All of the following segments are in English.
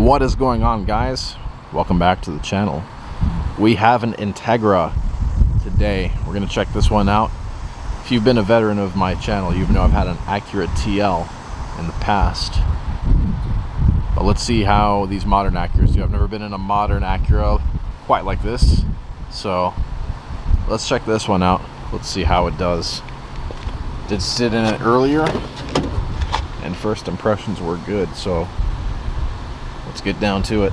What is going on, guys? Welcome back to the channel. We have an Integra today. We're going to check this one out. If you've been a veteran of my channel, you know I've had an Acura TL in the past. But let's see how these modern Acuras do. I've never been in a modern Acura quite like this. So let's check this one out. Let's see how it does. Did sit in it earlier, and first impressions were good. So let's get down to it.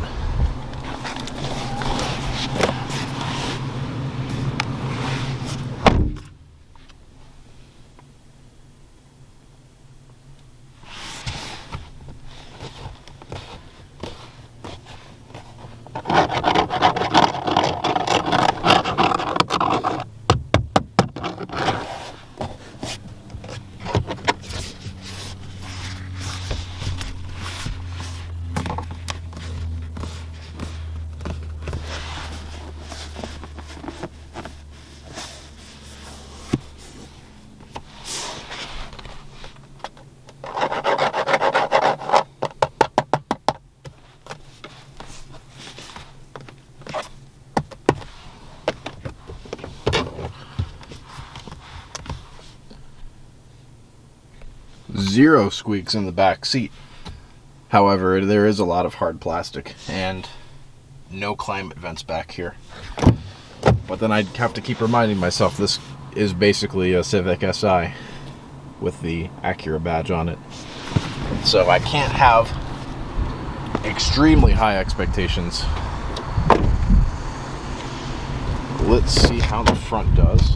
Zero squeaks in the back seat. However, there is a lot of hard plastic and no climate vents back here. But then I'd have to keep reminding myself this is basically a Civic Si with the Acura badge on it. So I can't have extremely high expectations. Let's see how the front does.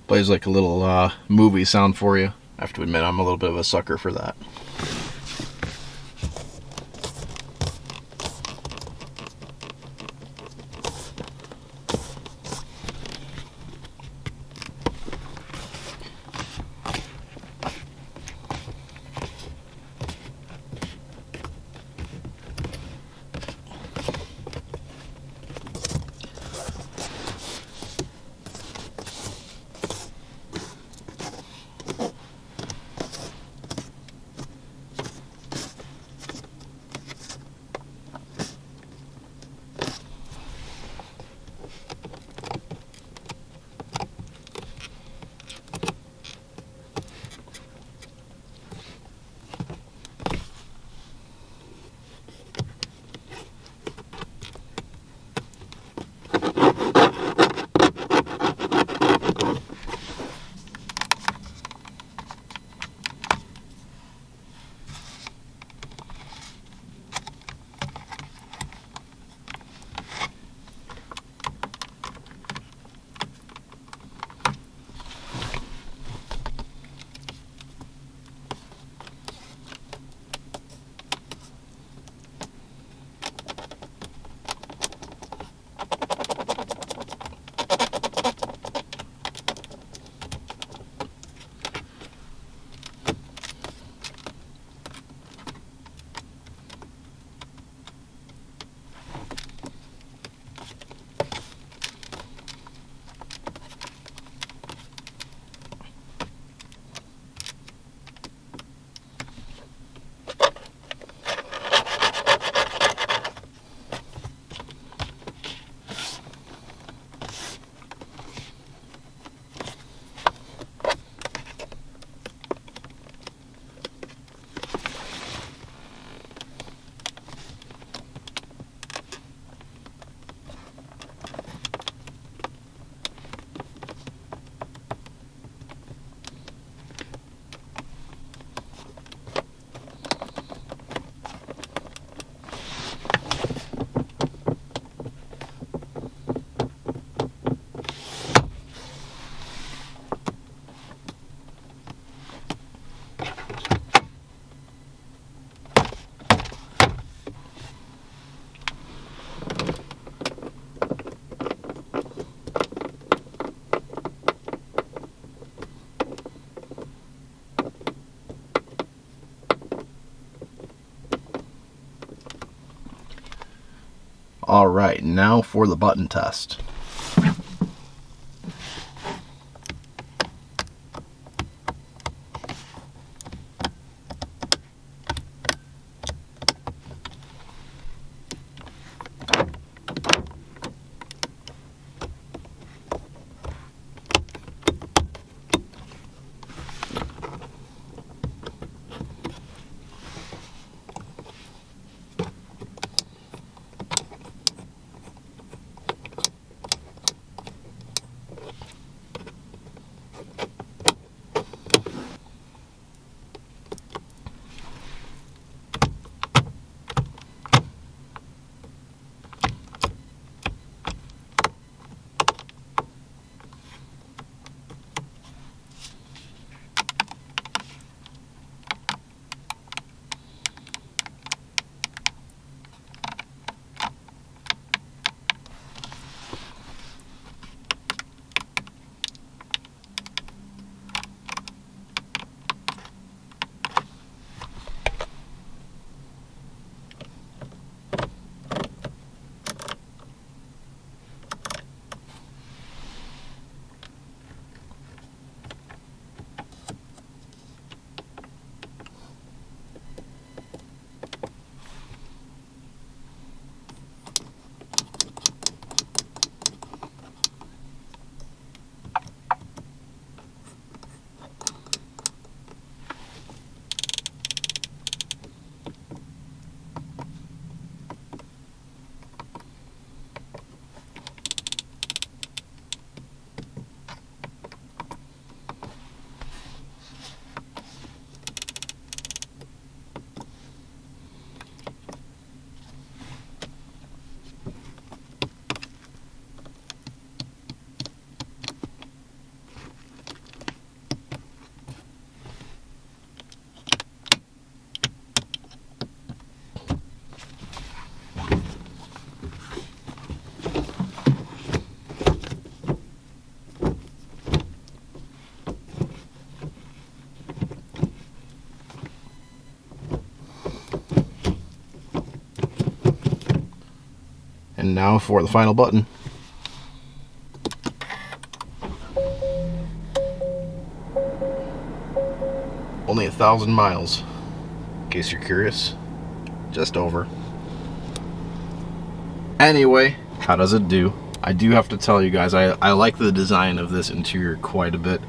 Plays like a little movie sound for you. I have to admit, I'm a little bit of a sucker for that. All right, now for the button test. And now for the final button. Only 1,000 miles, in case you're curious. Just over. Anyway, how does it do? I do have to tell you guys, I like the design of this interior quite a bit.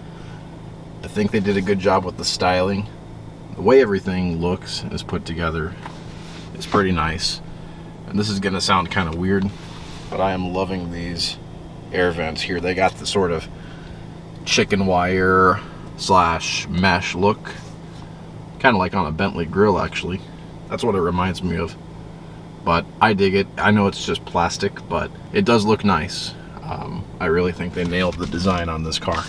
I think they did a good job with the styling. The way everything looks is put together is pretty nice. And this is gonna sound kind of weird, but I am loving these air vents here. They got the sort of chicken wire slash mesh look, kind of like on a Bentley grill actually. That's what it reminds me of. But I dig it. I know it's just plastic, but it does look nice. I really think they nailed the design on this car,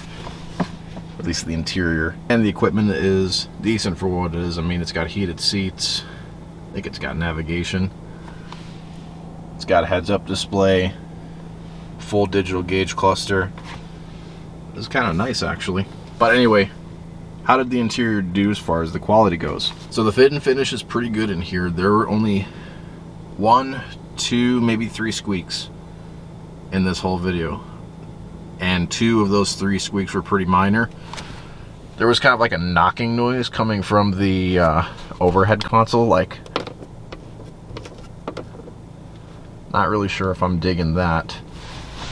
at least the interior. And the equipment is decent for what it is. I mean, it's got heated seats. I think it's got navigation. It's got a heads-up display, full digital gauge cluster. It's kind of nice actually. But anyway, how did the interior do as far as the quality goes? So the fit and finish is pretty good in here. There were only 1, 2, maybe 3 squeaks in this whole video. And 2 of those 3 squeaks were pretty minor. There was kind of like a knocking noise coming from the overhead console, like, not really sure if I'm digging that.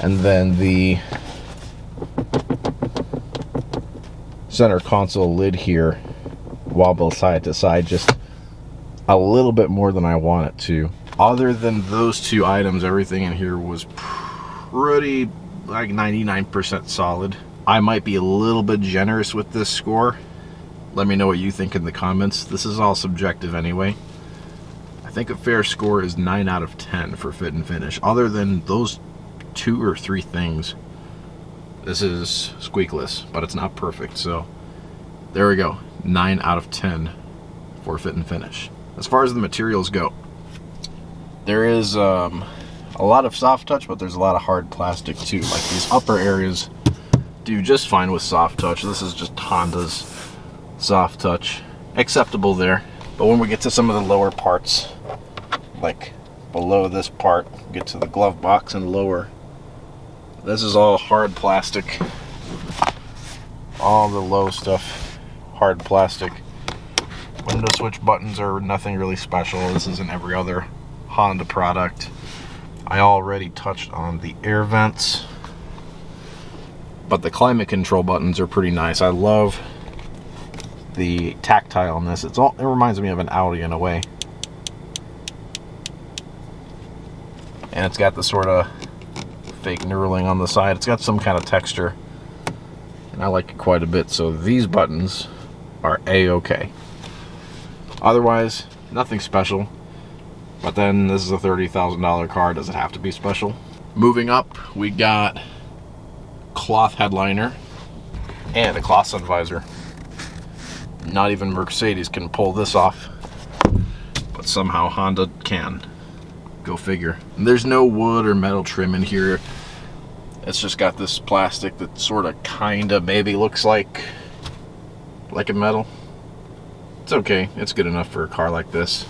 And then the center console lid here wobbles side to side just a little bit more than I want it to. Other than those 2 items, everything in here was pretty, like, 99% solid. I might be a little bit generous with this score. Let me know what you think in the comments. This is all subjective anyway. I think a fair score is 9 out of 10 for fit and finish. Other than those 2 or 3 things, this is squeakless, but it's not perfect. So there we go, 9 out of 10 for fit and finish. As far as the materials go, there is a lot of soft touch, but there's a lot of hard plastic too. Like these upper areas do just fine with soft touch. This is just Honda's soft touch, acceptable there. But when we get to some of the lower parts, like below this part, get to the glove box and lower. This is all hard plastic. All the low stuff, hard plastic. Window switch buttons are nothing really special. This isn't every other Honda product. I already touched on the air vents, but the climate control buttons are pretty nice. I love the tactile on this. It reminds me of an Audi in a way. And it's got the sort of fake knurling on the side. It's got some kind of texture, and I like it quite a bit. So these buttons are a-okay. Otherwise, nothing special. But then this is a $30,000 car. Does it have to be special? Moving up, we got cloth headliner and a cloth sun visor. Not even Mercedes can pull this off, but somehow Honda can. Go figure. And there's no wood or metal trim in here. It's just got this plastic that sort of kind of maybe looks like a metal. It's okay. It's good enough for a car like this.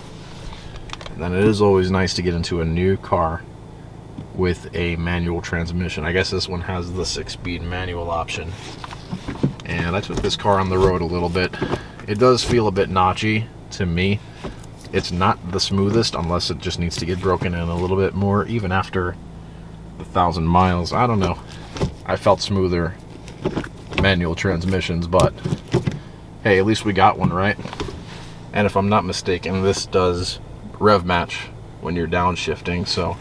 And then it is always nice to get into a new car with a manual transmission. I guess this one has the 6-speed manual option. And I took this car on the road a little bit. It does feel a bit notchy to me. It's not the smoothest unless it just needs to get broken in a little bit more, even after 1,000 miles. I don't know. I felt smoother manual transmissions, but hey, at least we got one, right? And if I'm not mistaken, this does rev match when you're downshifting, so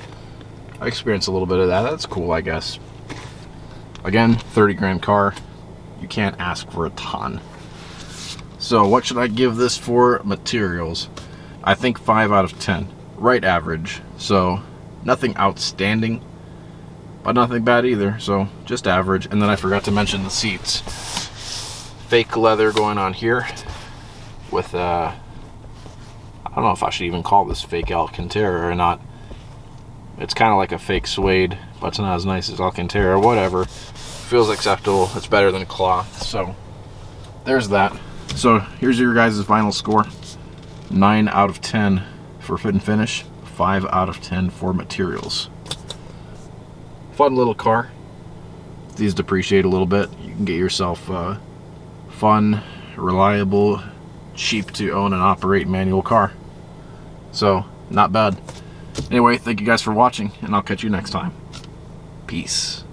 I experienced a little bit of that. That's cool, I guess. Again, 30 grand car. You can't ask for a ton. So what should I give this for materials? I think 5 out of 10. Right average. So nothing outstanding, but nothing bad either. So just average. And then I forgot to mention the seats. Fake leather going on here with I don't know if I should even call this fake Alcantara or not. It's kind of like a fake suede, but it's not as nice as Alcantara. Whatever. Feels acceptable. It's better than cloth. So there's that. So here's your guys' final score. 9 out of 10 for fit and finish. 5 out of 10 for materials. Fun little car. These depreciate a little bit. You can get yourself a fun, reliable, cheap to own and operate manual car. So, not bad. Anyway, thank you guys for watching, and I'll catch you next time. Peace.